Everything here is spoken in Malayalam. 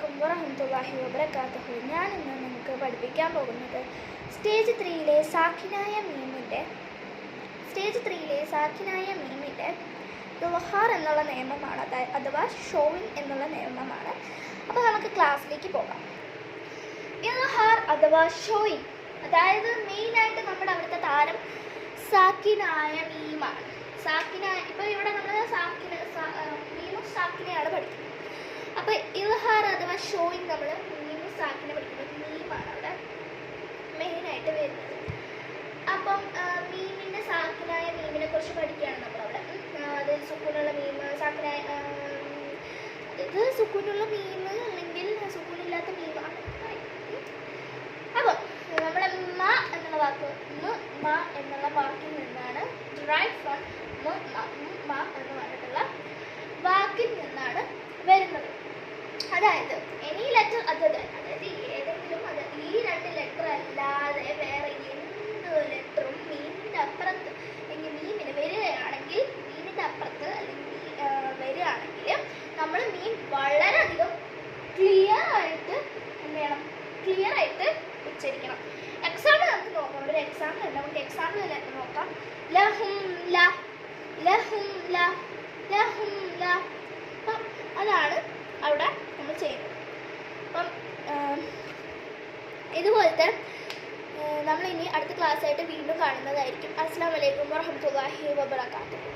അലൈക്കും വറഹ്മത്തുള്ളാഹി വബറകാതുഹു. ഞാൻ ഇന്ന് നിങ്ങൾക്ക് പഠിപ്പിക്കാൻ പോകുന്നത് സ്റ്റേജ് 3-ലെ സാക്കിനായ മീമിൻ്റെ ഇൽഹാർ എന്നുള്ള നിയമമാണ്, അഥവാ ഷോയിങ് എന്നുള്ള നിയമമാണ്. അപ്പോൾ നമുക്ക് ക്ലാസ്സിലേക്ക് പോകാം. ഇൽഹാർ അഥവാ ഷോയിങ്, അതായത് മെയിനായിട്ട് നമ്മുടെ അവിടുത്തെ താരം സാക്കിനായ മീമാണ്. ഇപ്പോൾ ഇവിടെ നമ്മൾ മീമും സാക്കിനെയാണ് പഠിക്കുന്നത്. അപ്പോൾ ഇൽഹാർ അഥവാ ഷോയിങ് നമ്മൾ മീമും സാക്കിനെ പഠിക്കുന്നത് മീമാണ് അവിടെ മെയിനായിട്ട് വരുന്നത്. അപ്പം മീമിൻ്റെ സാക്കിനായ മീമിനെ കുറിച്ച് പഠിക്കുകയാണ് നമ്മളവിടെ. അത് സുക്കൂനുള്ള മീം, സാക്കിനായ ഇത് സുക്കൂനുള്ള മീം അല്ലെങ്കിൽ സുക്കൂനില്ലാത്ത മീമാണ്. അപ്പം നമ്മുടെ മ എന്നുള്ള വാക്ക് മ എന്നുള്ള വാക്കിൽ നിന്നാണ് ഡെറൈവ് ഫ്രം മ എന്ന് പറഞ്ഞിട്ടുള്ള വാക്കിൽ നിന്നാണ് വരുന്നത്. അതായത് എനി ലെറ്റർ അതായത് ഏതെങ്കിലും ഈ രണ്ട് ലെറ്റർ അല്ലാതെ വേറെ എന്ത് ലെറ്ററും മീമിൻ്റെ അപ്പുറത്ത് അല്ലെങ്കിൽ മീമിന് വരികയാണെങ്കിൽ മീമിൻ്റെ അപ്പുറത്ത് അല്ലെങ്കിൽ വരികയാണെങ്കിൽ നമ്മൾ മീൻ വളരെയധികം ക്ലിയർ ആയിട്ട് ഉച്ചരിക്കണം. എക്സാമ്പിൾ നമുക്ക് നോക്കാം. ഒരു എക്സാമ്പിൾ ഉണ്ട്, നമുക്ക് എക്സാമ്പിൾ നോക്കാം. ലഹും ല, ലഹും ല, ലഹും ല. അപ്പം അതാണ് അവിടെ നമ്മൾ ചെയ്യുന്നത്. അപ്പം ഇതുപോലത്തെ നമ്മളിനി അടുത്ത ക്ലാസ്സായിട്ട് വീണ്ടും കാണുന്നതായിരിക്കും. അസ്സലാമു അലൈക്കും വറഹ്മത്തുള്ളാഹി വബറകാതുഹു.